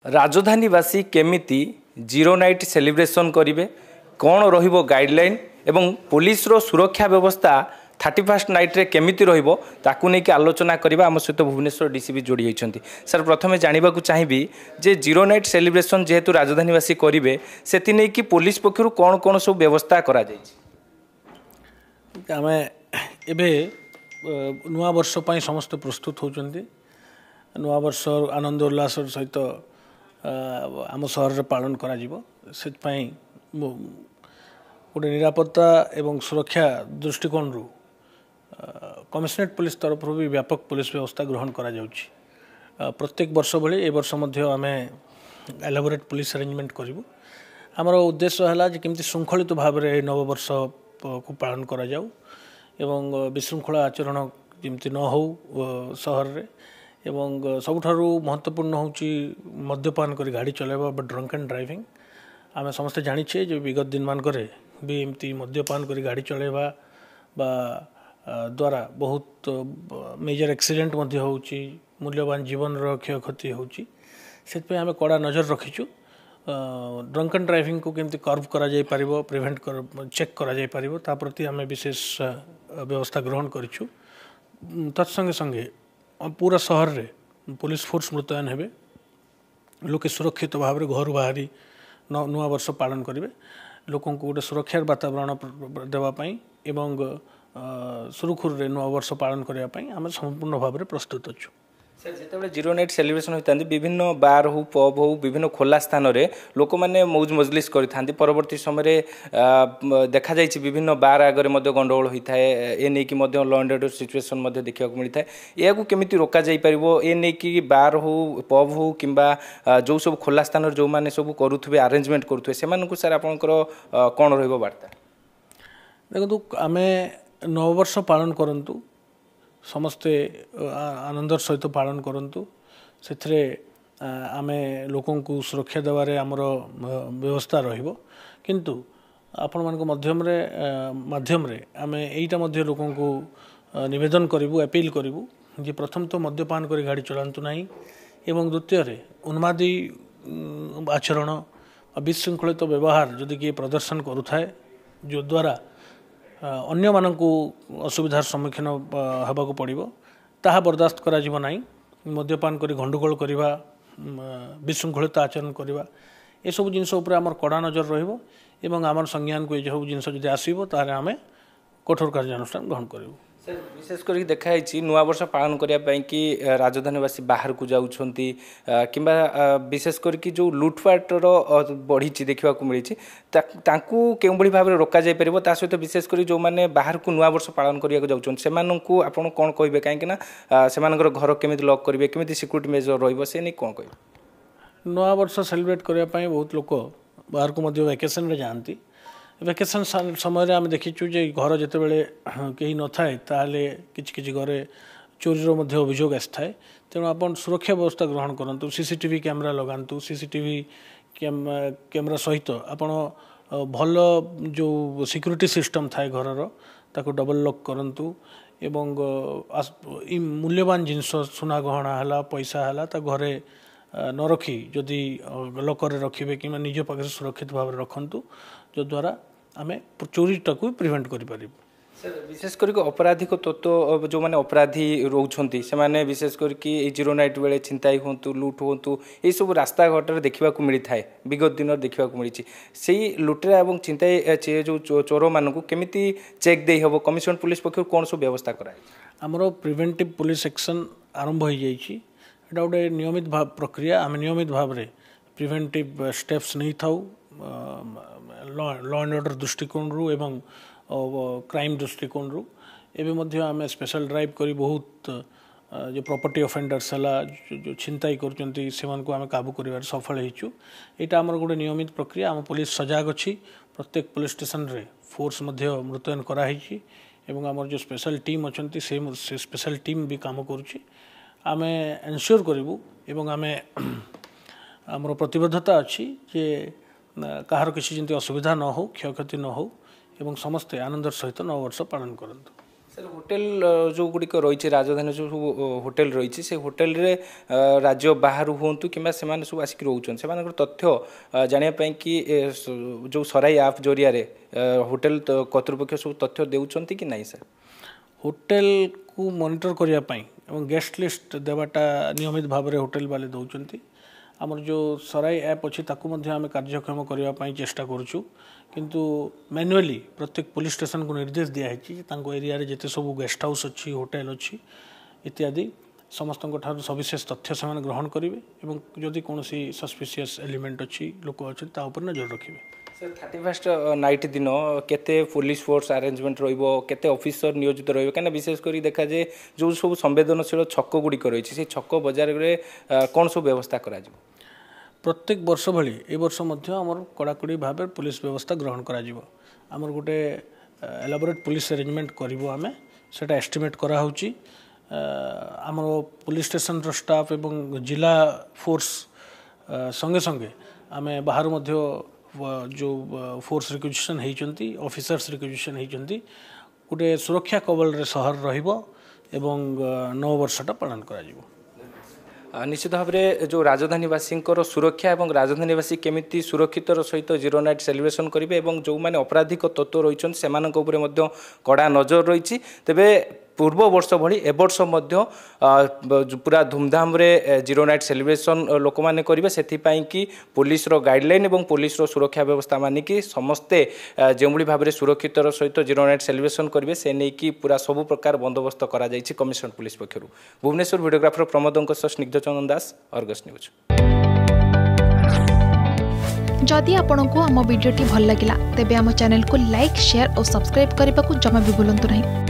राजधानीवासी केमिति zero night celebration करेंगे कौन रहिबो गाइडलाइन एवं पुलिस रो सुरक्षा व्यवस्था 31 नाइट रे केमिति रहिबो ताकू नहीं कि आलोचना करबा आम सहित भुवनेश्वर डीसीपी जोड़ी होइछंती। सर प्रथमे जानिबा को चाहिबी जे जीरो नाइट सेलिब्रेशन जेहेतु राजधानीवासी करेंगे सेति नहीं कि पुलिस पक्षरु कौन कौन सब व्यवस्था करा जायछि। आमे एबे नुआ वर्ष पई समस्त प्रस्तुत होचंती। नुआ वर्ष आनंद उल्लास सहित आम सहर पालन करा जीवो सेतपई गोटे निरापत्ता एवं सुरक्षा दृष्टिकोण रु कमिशनरेट पुलिस तरफ भी व्यापक पुलिस व्यवस्था ग्रहण करा जाउछि। प्रत्येक वर्ष भली ए वर्ष मध्य आमे एलाबोरेट पुलिस अरेंजमेंट करिवु। हमर उद्देश्य हला जे केमति शृंखलित भाव रे नववर्ष को पालन करा जाउ एवं विशृंखला आचरण जेमति न हो सहर रे एवं सबुठारु महत्वपूर्ण होची मद्यपान करी गाड़ी चलाइबा बा ड्रंक एंड ड्राइविंग। आमे समस्त जानिछे जे विगत दिन मान करे भी एमती मद्यपान करी गाड़ी चलाइबा बा द्वारा बहुत मेजर एक्सीडेंट मध्य होची मूल्यवान जीवन रो क्षयक्षति होची। सेतपे आमे कड़ा नजर रखिछु। ड्रंक एंड ड्राइविंग को केमती कर्व करा जाय परिबो प्रिवेंट कर चेक करा जाय परिबो ता प्रति आमे विशेष व्यवस्था ग्रहण करिछु। तत्संगे संगे पूरा सहर रे पुलिस फोर्स मुतयन हेबे। लोके सुरक्षित भाव रे घर बाहरी नुआ वर्ष पालन करेंगे। लोकों को गोटे सुरक्षार वातावरण देवाई एवं सुरुखुर नुआ वर्ष पालन करने आम संपूर्ण भाव में प्रस्तुत अच्छु। सर जिते जीरो नाइट सेलिब्रेशन होता विभिन्न बार हो पब हो विभिन्न खोला स्थान रे लोक मैंने मौज मजलिस करते परवर्ती समय देखा जाइए विभिन्न बार आगे गंडगोल होता है ए नहीं कि लॉ एंड ऑर्डर सिचुएशन देखा मिलता है। या केमी रोक ए नहीं कि बार हो पब हो कि जो सब खोला स्थान जो मैंने सब करुवे आरेंजमेंट करुवे से सर आपंकर कौन रर्ता देखो आम नववर्ष पालन करंतु समस्ते आनंदर सहित पालन करंतु से आमे लोकों को सुरक्षा देवारे आमर व्यवस्था रहिबो किंतु आपण मान माध्यम रे आमे एईटा मध्य लोकों को निवेदन करिवु अपील करिवु जे प्रथम तो मद्यपान करी गाड़ी चलांतु नाही एवं द्वितीय रे उन्मादी आचरण विशृंखलित व्यवहार जदि किए प्रदर्शन करुथाए जो द्वारा अन्य मानकु असुविधार सम्मुखीन होबाकु पड़िबो ताहा बर्दाश्त करा जिवो नाही। मद्यपान करी गंडगोल करिबा विशृंखलित आचरण करिबा ए सब जिनस उपर आमर कड़ा नजर रहिबो एवं आमर संज्ञान को ए सब जिनस जदि आसीबो तारे आमे कठोर कार्यानुष्ठान ग्रहण करिबो। सर विशेष कर देखाई नुआ वर्ष पालन करने कि राजधानीवासी बाहर को जाउछंती किंबा विशेष करके जो लुटपाटर बढ़ी देखा मिली ताकू केउभली भाव में रोका जाय परिबो ता सहित विशेष कर जो मैंने बाहर को नुआ वर्ष पालन करने जाउछन सेमानंकु आपण कोन कहबे काहेकि सेमानकर घर केमिति लॉक करिवे केमिति सिक्यूरिटी मेजर रहिबो से नै कोन कहबे। नुआ वर्ष सेलिब्रेट करने पई बहुत लोक बाहर को मध्य वेकेशन रे जानती। वेकेशन समय आम देखीचु जे घर जिते बड़े कहीं न थाए ताले किछि घरे चोरीर मध्य अभियोग आए तेणु आप सुरक्षा व्यवस्था ग्रहण करूँ। सीसीटीवी कैमरा लगातु सीसीटीवी कैमरा सहित आपण भल जो सिक्यूरिटी सिस्टम थाए घर ताको डबल लॉक करूँ एवं मूल्यवान जिनस सुना गहना है पैसा है ता घरे न रखी जदि लकर रखिए कि निज पाखे सुरक्षित भाव में रखु जो द्वारा आम चोरीटा को प्रिवेंट करें। सर विशेष करके अपराधिक तत्व जो मैंने अपराधी रोचंती से माने विशेष करके जीरो नाइट बेले छिंताई होंतु लुट होंतु ये सब रास्ता घाटर देखा मिलता है विगत दिन देखा मिली से लुटेरा और छिंताई जो चोर मानक केमिति चेक दे हम कमिशनरेट पुलिस पक्ष कौन सब व्यवस्था कराए आमर प्रिवेंटिव पुलिस एक्शन आरंभ हो जाइए। एटा गोटे नियमित भाव प्रक्रिया आम नियमित भाव में प्रिवेंटिव स्टेप्स नहीं थाउ लॉ एंड ऑर्डर दृष्टिकोण रु एवं क्राइम दृष्टिकोण रु एवं मध्य आम स्पेशल ड्राइव करी बहुत जो प्रॉपर्टी ऑफेंडर्स है जो छिंताई करचंती सेमान को आम काबू करिवार सफल होइछु। एटा हमर गोटे नियमित प्रक्रिया आम पुलिस सजाग अछि। प्रत्येक पुलिस स्टेशन रे फोर्स मध्य मुतयन करा हिछि एवं हमर जो स्पेशल टीम अछंती से स्पेशल टीम भी काम करुछि। आमे एनश्योर करिवु एवं आमे आमर प्रतिबद्धता अछि जे कहार किसी जमी असुविधा न हो क्षयक्षति न हो एवं समस्ते आनंदर सहित नववर्ष पालन करंतु। सर होटेल जो गुड़िक रही राजधानी जो होटेल रही से होटेल रे राज्य बाहर हूँ कि सब आसिक रोच से तथ्य जानापी कि जो सराई आप जरिया होटेल कर्तृपक्ष सब तथ्य देउछंती कि नहीं सर होटेल को मॉनिटर करने गेस्ट लिस्ट देवाटा नियमित भाव में होटेल वाले दौरान आमर जो सराई ऐप अच्छी आम कार्यक्षम करने चेष्टा करुचु किंतु मैनुअली प्रत्येक पुलिस स्टेशन को निर्देश दिखाई एरिया जिते सब गेस्ट हाउस अच्छी होटेल अच्छी इत्यादि समस्त सविशेष तथ्य से ग्रहण करेंगे और जदि कौन सस्पिशियस एलिमेंट अच्छी लोक अच्छे नजर रखिए सर 31 नाइट दिन केते पुलिस फोर्स अरेंजमेंट केते ऑफिसर नियोजित रही विशेषकर देखा जाए जो सब संवेदनशील छक गुड़िक रही से छक बजार में कौन सब व्यवस्था करा प्रत्येक वर्ष भली ए वर्ष आमर कड़ाकड़ी भाव पुलिस व्यवस्था ग्रहण कर गोटे एलाबोरेट पुलिस अरेंजमेंट करूँ आम से एस्टिमेट कराऊँगी आमर पुलिस स्टेशन स्टाफ एवं जिला फोर्स संगे संगे आम बाहर जो फोर्स रिक्विजिशन होती ऑफिसर्स रिक्विजिशन होती गोटे सुरक्षा कबल सहर रही नव वर्षटा पालन कर निश्चित भाव में जो राजधानीवासी सुरक्षा और राजधानीवासी केमिति सुरक्षित सहित जीरो नाइट सेलिब्रेशन करेंगे और जो मैंने आपराधिक तत्व रही से कड़ा नजर रही तेबे पूर्व वर्ष भली ए वर्ष पूरा धूमधाम रे जीरो नाइट सेलिब्रेशन लोक मैंने करेंगे से कि पुलिस गाइडलाइन और पुलिस सुरक्षा व्यवस्था मानिकी समस्ते जो भाव में सुरक्षित सहित जीरो नाइट सेलिब्रेशन करेंगे से नहीं कि पूरा सबु प्रकार बंदोबस्त करा जायछि कमिशनर पुलिस पक्षर भुवनेश्वर भिडियोग्राफर प्रमोद स्निग्ध चंदन दास अर्गस न्यूज। जदि आपंक आम भिडी भल लगा तेब आम चैनल को लाइक शेयर और सब्सक्राइब करने को जमा भी भूलु नहीं।